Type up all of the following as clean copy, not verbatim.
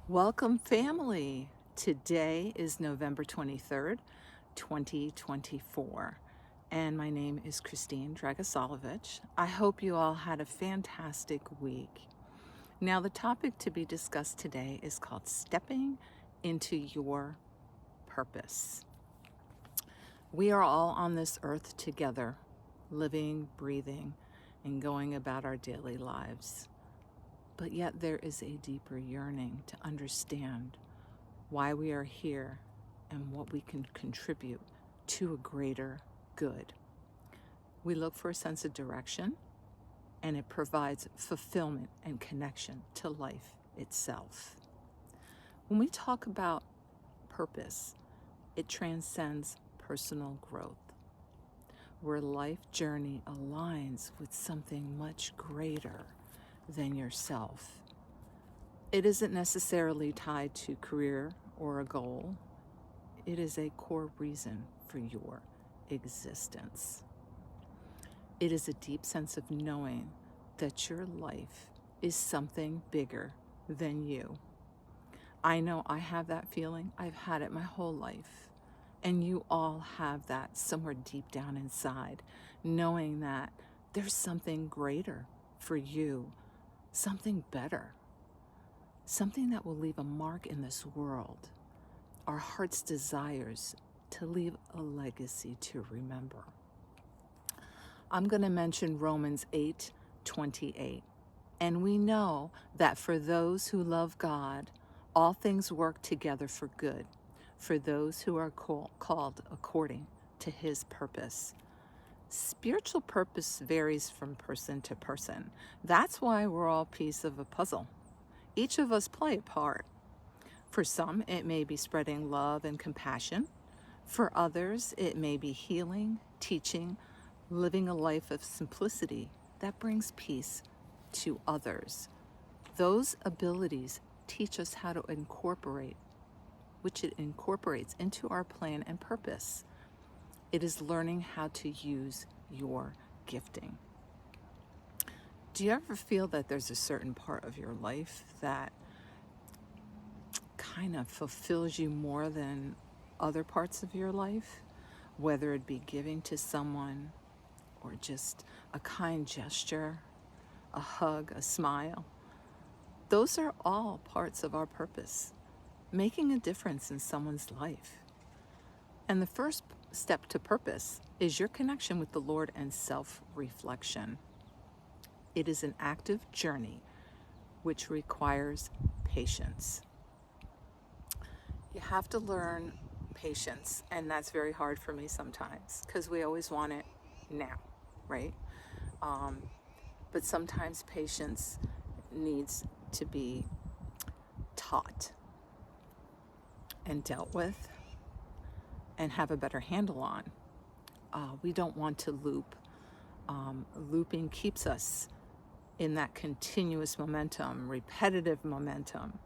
Welcome, family. Today is November 23rd, 2024, and my name is Christine Dragosolovich. I hope you all had a fantastic week. Now, the topic to be discussed today is called Stepping into Your Purpose. We are all on this earth together, living, breathing, and going about our daily lives. But yet there is a deeper yearning to understand why we are here and what we can contribute to a greater good. We look for a sense of direction, and it provides fulfillment and connection to life itself. When we talk about purpose, it transcends personal growth, where life journey aligns with something much greater than yourself. It isn't necessarily tied to career or a goal. It is a core reason for your existence. It is a deep sense of knowing that your life is something bigger than you. I know I have that feeling. I've had it my whole life. And you all have that somewhere deep down inside, knowing that there's something greater for you, something better, something that will leave a mark in this world. Our heart's desires to leave a legacy to remember. I'm going to mention Romans 8:28. And we know that for those who love God, all things work together for good, for those who are called according to his purpose. Spiritual purpose varies from person to person. That's why we're all a piece of a puzzle. Each of us play a part. For some, it may be spreading love and compassion. For others, it may be healing, teaching, living a life of simplicity that brings peace to others. Those abilities teach us how to incorporate, which it incorporates into our plan and purpose. It is learning how to use your gifting. Do you ever feel that there's a certain part of your life that kind of fulfills you more than other parts of your life? Whether it be giving to someone or just a kind gesture, a hug, a smile. Those are all parts of our purpose, making a difference in someone's life. And the first step to purpose is your connection with the Lord and self-reflection. It is an active journey which requires patience. You have to learn patience, and that's very hard for me sometimes because we always want it now, right? But sometimes patience needs to be taught and dealt with and have a better handle on. We don't want to loop. Looping keeps us in that continuous momentum, repetitive momentum.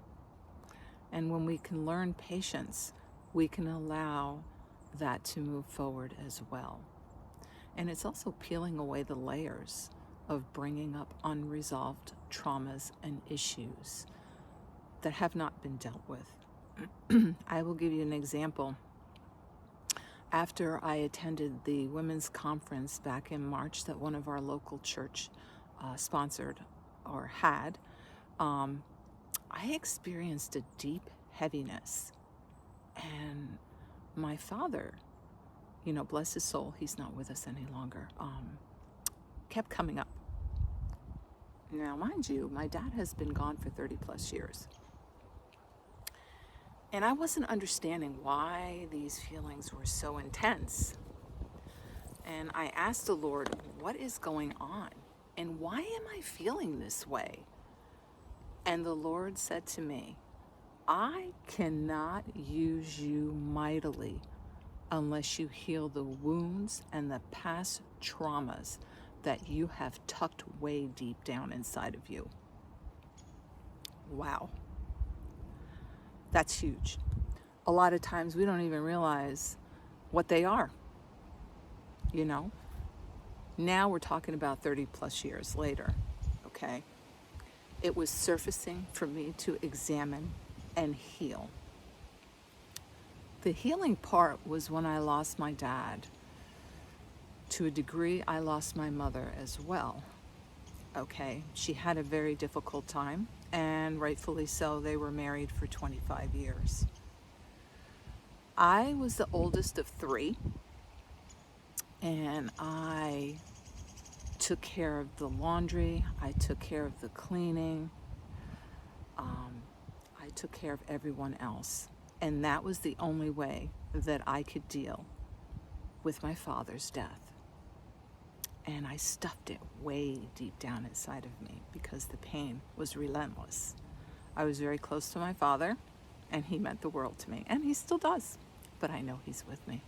And when we can learn patience, we can allow that to move forward as well. And it's also peeling away the layers of bringing up unresolved traumas and issues that have not been dealt with. I will give you an example. After I attended the women's conference back in March that one of our local church sponsored or had, I experienced a deep heaviness. And my father, bless his soul, he's not with us any longer, kept coming up. Now, mind you, my dad has been gone for 30 plus years. And I wasn't understanding why these feelings were so intense. And I asked the Lord, what is going on? And why am I feeling this way? And the Lord said to me, I cannot use you mightily unless you heal the wounds and the past traumas that you have tucked way deep down inside of you. Wow. That's huge. A lot of times we don't even realize what they are. Now we're talking about 30 plus years later, okay? It was surfacing for me to examine and heal. The healing part was when I lost my dad. To a degree, I lost my mother as well. Okay, she had a very difficult time, and rightfully so. They were married for 25 years. I was the oldest of three, and I took care of the laundry, I took care of the cleaning, I took care of everyone else. And that was the only way that I could deal with my father's death. And I stuffed it way deep down inside of me because the pain was relentless. I was very close to my father, and he meant the world to me, and he still does, but I know he's with me.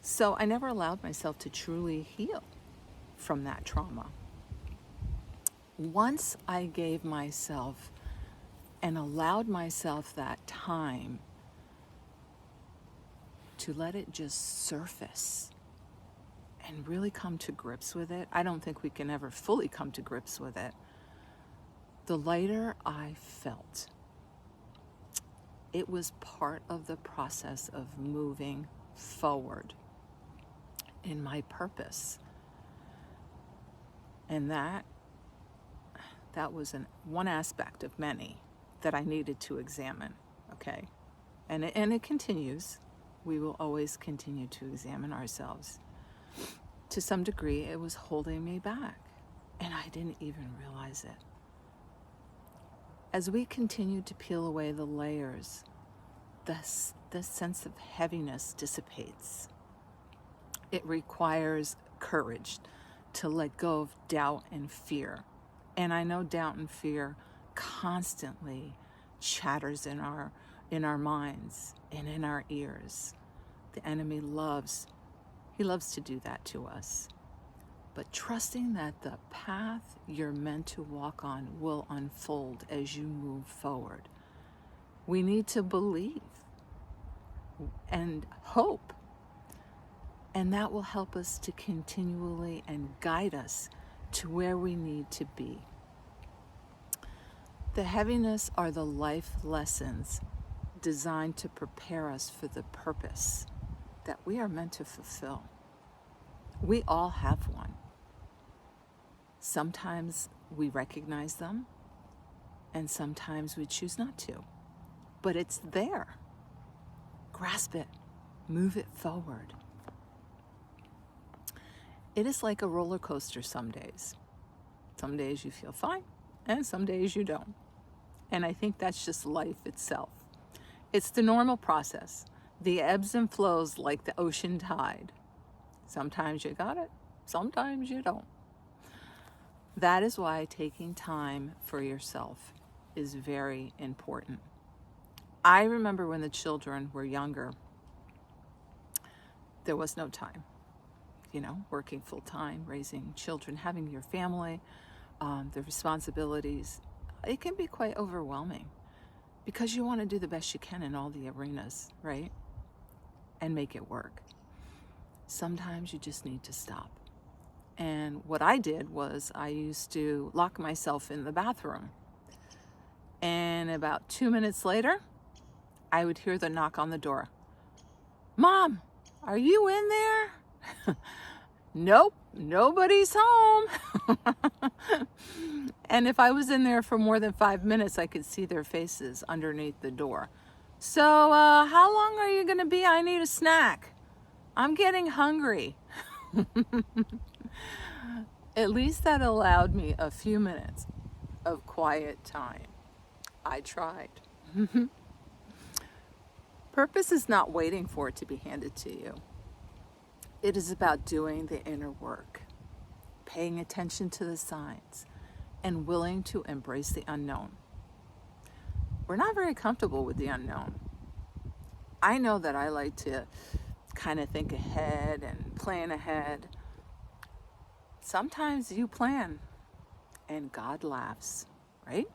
So I never allowed myself to truly heal from that trauma. Once I gave myself and allowed myself that time to let it just surface and really come to grips with it, I don't think we can ever fully come to grips with it, the lighter I felt. It was part of the process of moving forward in my purpose. And that was one aspect of many that I needed to examine, okay? And it continues. We will always continue to examine ourselves. To some degree, it was holding me back, and I didn't even realize it. As we continue to peel away the layers, the sense of heaviness dissipates. It requires courage to let go of doubt and fear. And I know doubt and fear constantly chatters in our minds and in our ears. The enemy loves to do that to us. But trusting that the path you're meant to walk on will unfold as you move forward. We need to believe and hope. And that will help us to continually and guide us to where we need to be. The heaviness are the life lessons designed to prepare us for the purpose that we are meant to fulfill. We all have one. Sometimes we recognize them, and sometimes we choose not to. But it's there. Grasp it. Move it forward. It is like a roller coaster some days. Some days you feel fine, and some days you don't. And I think that's just life itself. It's the normal process. The ebbs and flows like the ocean tide. Sometimes you got it, sometimes you don't. That is why taking time for yourself is very important. I remember when the children were younger, there was no time. Working full time, raising children, having your family, the responsibilities, it can be quite overwhelming because you want to do the best you can in all the arenas, right? And make it work. Sometimes you just need to stop. And what I did was I used to lock myself in the bathroom. And about 2 minutes later, I would hear the knock on the door. Mom, are you in there? Nope, nobody's home. And if I was in there for more than 5 minutes, I could see their faces underneath the door. So, how long are you going to be? I need a snack. I'm getting hungry. At least that allowed me a few minutes of quiet time. I tried. Purpose is not waiting for it to be handed to you. It is about doing the inner work, paying attention to the signs, and willing to embrace the unknown. We're not very comfortable with the unknown. I know that I like to kind of think ahead and plan ahead. Sometimes you plan and God laughs, right?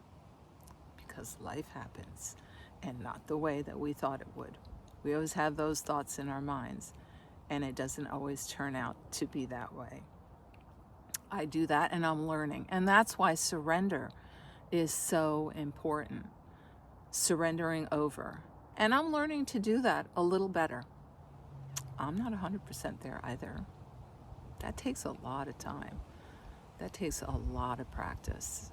Because life happens and not the way that we thought it would. We always have those thoughts in our minds, and it doesn't always turn out to be that way. I do that and I'm learning. And that's why surrender is so important. surrendering over. And I'm learning to do that a little better. I'm not 100% there either. That takes a lot of time. That takes a lot of practice.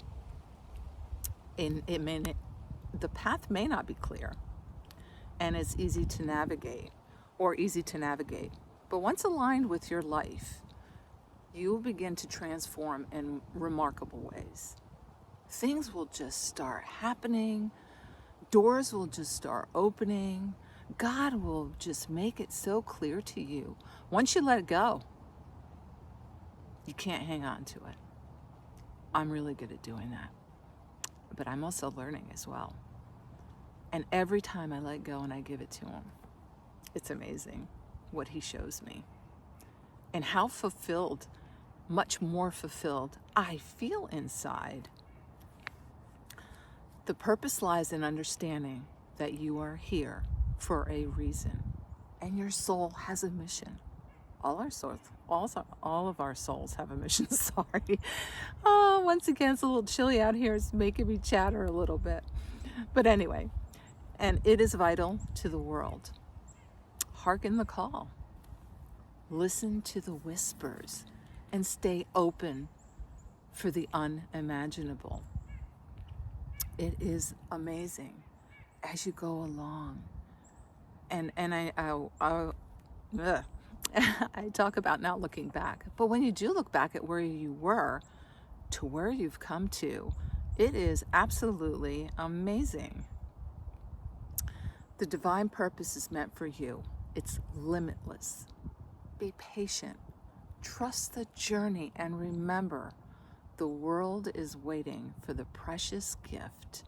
And the path may not be clear, and it's easy to navigate. But once aligned with your life, you will begin to transform in remarkable ways. Things will just start happening. Doors will just start opening. God will just make it so clear to you. Once you let it go, you can't hang on to it. I'm really good at doing that. But I'm also learning as well. And every time I let go and I give it to him, it's amazing what he shows me. And how fulfilled, much more fulfilled, I feel inside. The purpose lies in understanding that you are here for a reason. And your soul has a mission. All of our souls have a mission. Sorry. Oh, once again, it's a little chilly out here. It's making me chatter a little bit. But anyway, and it is vital to the world. Hearken the call. Listen to the whispers and stay open for the unimaginable. It is amazing as you go along. And I talk about not looking back, but when you do look back at where you were to where you've come to, it is absolutely amazing. The divine purpose is meant for you. It's limitless. Be patient. Trust the journey and remember, the world is waiting for the precious gift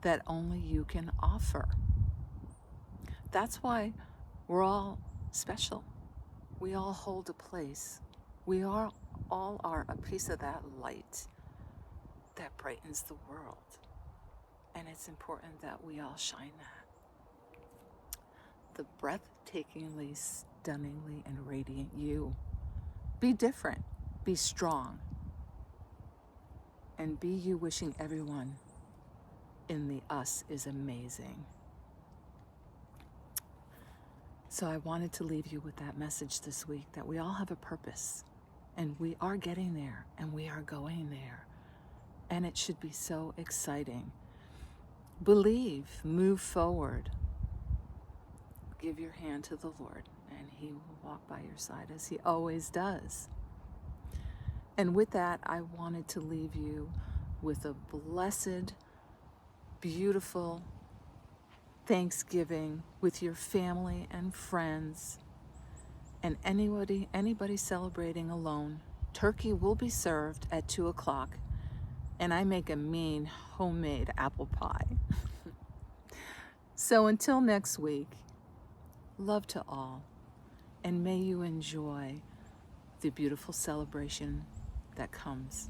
that only you can offer. That's why we're all special. We all hold a place. We all are a piece of that light that brightens the world. And it's important that we all shine that. The breathtakingly, stunningly, and radiant you. Be different. Be strong. And be you wishing everyone in the us is amazing. So I wanted to leave you with that message this week, that we all have a purpose, and we are getting there, and we are going there. And it should be so exciting. Believe, move forward. Give your hand to the Lord, and he will walk by your side as he always does. And with that, I wanted to leave you with a blessed, beautiful Thanksgiving with your family and friends, and anybody celebrating alone. Turkey will be served at 2:00, and I make a mean homemade apple pie. So until next week, love to all, and may you enjoy the beautiful celebration that comes